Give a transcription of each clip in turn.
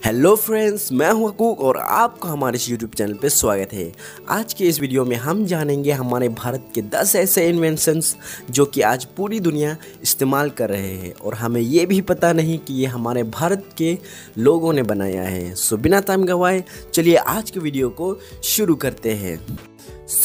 Hello friends, मैं हूं हकूक और आपका हमारे इस यूट्यूब चैनल पे स्वागत है। आज के इस वीडियो में हम जानेंगे हमारे भारत के 10 ऐसे इन्वेंशंस जो कि आज पूरी दुनिया इस्तेमाल कर रहे हैं और हमें ये भी पता नहीं कि ये हमारे भारत के लोगों ने बनाया है। सो बिना टाइम गवाए चलिए आज के वीडियो को शुरू करते हैं।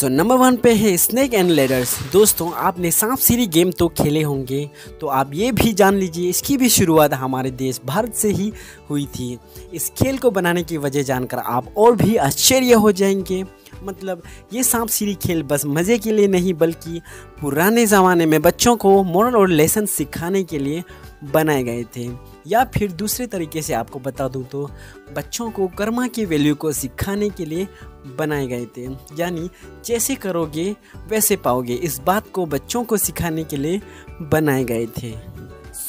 नंबर 1 पे है स्नेक एंड लैडर्स। दोस्तों, आपने सांप सीढ़ी गेम तो खेले होंगे, तो आप ये भी जान लीजिए इसकी भी शुरुआत हमारे देश भारत से ही हुई थी। इस खेल को बनाने की वजह जानकर आप और भी आश्चर्य हो जाएंगे। मतलब ये सांप सीढ़ी खेल बस मज़े के लिए नहीं बल्कि पुराने ज़माने में बच्चों को मोरल और लेसन सिखाने के लिए बनाए गए थे, या फिर दूसरे तरीके से आपको बता दूं तो बच्चों को कर्मा की वैल्यू को सिखाने के लिए बनाए गए थे। यानी जैसे करोगे वैसे पाओगे, इस बात को बच्चों को सिखाने के लिए बनाए गए थे।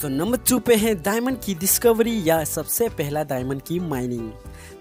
नंबर 2 पे है डायमंड की डिस्कवरी या सबसे पहला डायमंड की माइनिंग।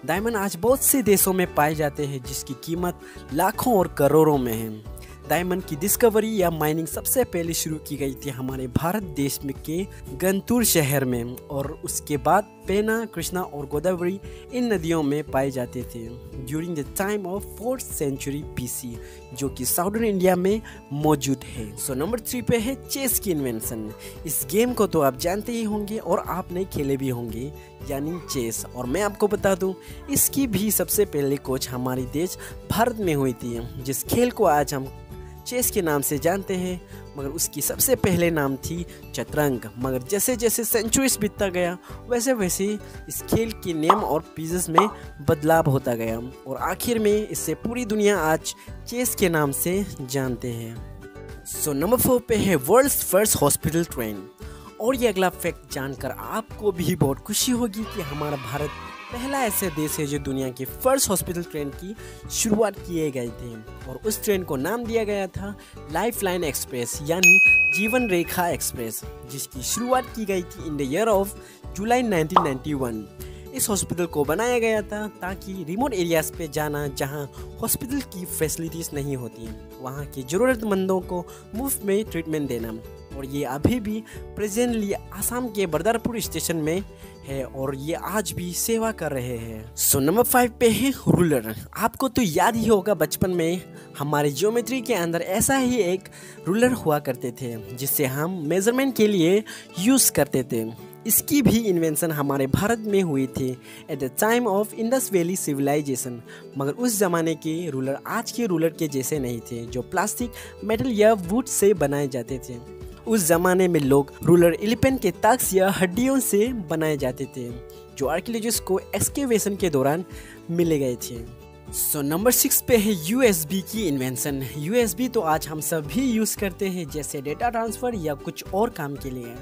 डायमंड आज बहुत से देशों में पाए जाते हैं जिसकी कीमत लाखों और करोड़ों में है। डायमंड की डिस्कवरी या माइनिंग सबसे पहले शुरू की गई थी हमारे भारत देश में के गंतूर शहर में, और उसके बाद पेना, कृष्णा और गोदावरी इन नदियों में पाए जाते थे during the time of 4th century BC, जो कि साउदर्न इंडिया में मौजूद है। नंबर 3 पे है चेस की इन्वेंशन। इस गेम को तो आप जानते ही होंगे और आपने खेले भी होंगे, यानी चेस। और मैं आपको बता दूं इसकी भी सबसे पहले खोज हमारे देश भारत में हुई थी। जिस खेल को आज हम चेस के नाम से जानते हैं, मगर उसकी सबसे पहले नाम थी शतरंज। मगर जैसे जैसे सेंचुरीज बीतता गया वैसे वैसे इस खेल के नेम और पीसेस में बदलाव होता गया और आखिर में इससे पूरी दुनिया आज चेस के नाम से जानते हैं। नंबर 4 पे है वर्ल्ड्स फर्स्ट हॉस्पिटल ट्रेन। और ये अगला फैक्ट जानकर आपको भी बहुत खुशी होगी कि हमारा भारत पहला ऐसा देश है जो दुनिया के फर्स्ट हॉस्पिटल ट्रेन की शुरुआत किए गए थे, और उस ट्रेन को नाम दिया गया था लाइफलाइन एक्सप्रेस यानी जीवन रेखा एक्सप्रेस, जिसकी शुरुआत की गई थी in the year of July 1991। इस हॉस्पिटल को बनाया गया था ताकि रिमोट एरियाज पे जाना जहां हॉस्पिटल की फैसिलिटीज़ नहीं होती, वहां के ज़रूरतमंदों को मुफ्त में ट्रीटमेंट देना। और ये अभी भी प्रेजेंटली आसाम के बरदारपुर स्टेशन में है और ये आज भी सेवा कर रहे हैं। नंबर 5 पे है रूलर। आपको तो याद ही होगा बचपन में हमारे ज्योमेट्री के अंदर ऐसा ही एक रूलर हुआ करते थे जिससे हम मेजरमेंट के लिए यूज़ करते थे। इसकी भी इन्वेंशन हमारे भारत में हुई थी at the time of Indus valley civilization. मगर उस ज़माने के रूलर आज के रूलर के जैसे नहीं थे जो प्लास्टिक, मेटल या वुड से बनाए जाते थे। उस ज़माने में लोग रूलर एलिफेंट के ताक्स या हड्डियों से बनाए जाते थे जो आर्कियोलॉजिस्ट को एक्सकेवेशन के दौरान मिले गए थे। नंबर 6 पे है USB की इन्वेंशन। USB तो आज हम सभी यूज़ करते हैं जैसे डेटा ट्रांसफ़र या कुछ और काम के लिए,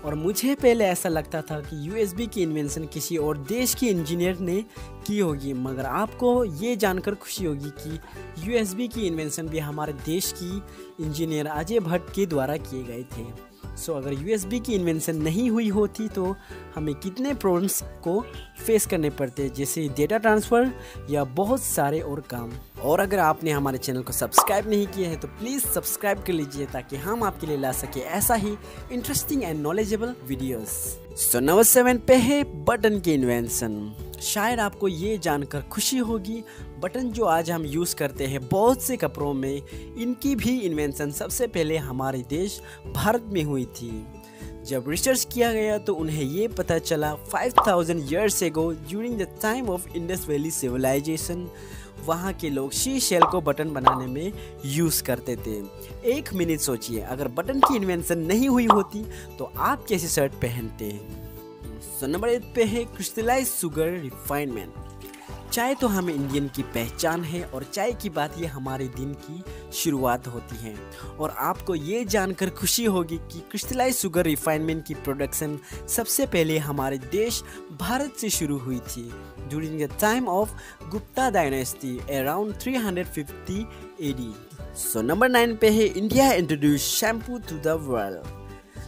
और मुझे पहले ऐसा लगता था कि USB की इन्वेंशन किसी और देश की इंजीनियर ने की होगी, मगर आपको ये जानकर खुशी होगी कि USB की इन्वेंशन भी हमारे देश की इंजीनियर अजय भट्ट के द्वारा किए गए थे। अगर USB की इन्वेंशन नहीं हुई होती तो हमें कितने प्रॉब्लम्स को फेस करने पड़ते, जैसे डेटा ट्रांसफ़र या बहुत सारे और काम। और अगर आपने हमारे चैनल को सब्सक्राइब नहीं किया है तो प्लीज़ सब्सक्राइब कर लीजिए ताकि हम आपके लिए ला सके ऐसा ही interesting and knowledgeable videos. Number 7 पे है बटन की इन्वेंशन। शायद आपको ये जानकर खुशी होगी बटन जो आज हम यूज़ करते हैं बहुत से कपड़ों में, इनकी भी इन्वेंशन सबसे पहले हमारे देश भारत में हुई थी। जब रिसर्च किया गया तो उन्हें ये पता चला 5000 years ago during the time of Indus valley civilization वहाँ के लोग शी शेल को बटन बनाने में यूज़ करते थे। एक मिनट सोचिए, अगर बटन की इन्वेंशन नहीं हुई होती तो आप कैसी शर्ट पहनते। नंबर 8 पे है क्रिस्टलाइज शुगर रिफाइनमेंट। चाय तो हमें इंडियन की पहचान है और चाय की बात ये हमारे दिन की शुरुआत होती है, और आपको ये जानकर खुशी होगी कि क्रिस्टलाइज शुगर रिफाइनमेंट की प्रोडक्शन सबसे पहले हमारे देश भारत से शुरू हुई थी during the time of Gupta dynasty around 350 AD। Number 9 पे है India introduce shampoo to the world.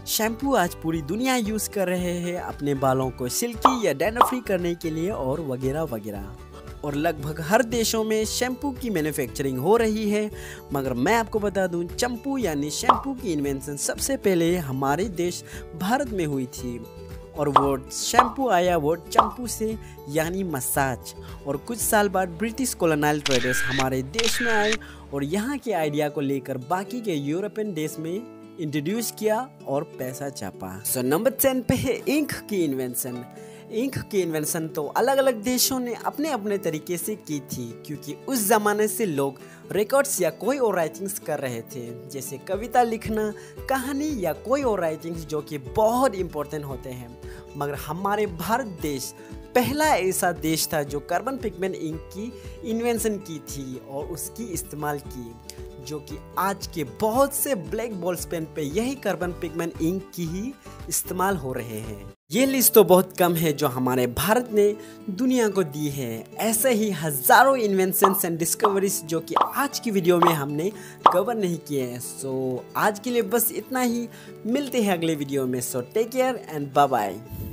Shampoo आज पूरी दुनिया यूज़ कर रहे हैं अपने बालों को सिल्की या डैंड्रफ फ्री करने के लिए और वगैरह वगैरह, और लगभग हर देशों में शैम्पू की मैन्युफैक्चरिंग हो रही है। मगर मैं आपको बता दूं चंपू यानी शैम्पू की इन्वेंशन सबसे पहले हमारे देश भारत में हुई थी और वो शैम्पू आया वो चंपू से यानी मसाज। और कुछ साल बाद ब्रिटिश कॉलोनियल ट्रेडर्स हमारे देश में आए और यहाँ के आइडिया को लेकर बाकी के यूरोपियन देश में इंट्रोड्यूस किया और पैसा छापा। सो नंबर 10 पे है इंक की इन्वेंशन। इंक की इन्वेंशन तो अलग अलग देशों ने अपने अपने तरीके से की थी, क्योंकि उस ज़माने से लोग रिकॉर्ड्स या कोई और राइटिंग्स कर रहे थे, जैसे कविता लिखना, कहानी या कोई और राइटिंग्स जो कि बहुत इम्पोर्टेंट होते हैं। मगर हमारे भारत देश पहला ऐसा देश था जो कार्बन पिगमेंट इंक की इन्वेंशन की थी और उसकी इस्तेमाल की, जो कि आज के बहुत से ब्लैक बॉल्स पेन पे यही कार्बन पिगमेंट इंक की ही इस्तेमाल हो रहे हैं। ये लिस्ट तो बहुत कम है जो हमारे भारत ने दुनिया को दी है। ऐसे ही हजारों इन्वेंशंस एंड डिस्कवरीज जो कि आज की वीडियो में हमने कवर नहीं किए हैं। सो आज के लिए बस इतना ही, मिलते हैं अगले वीडियो में। So take care and bye bye.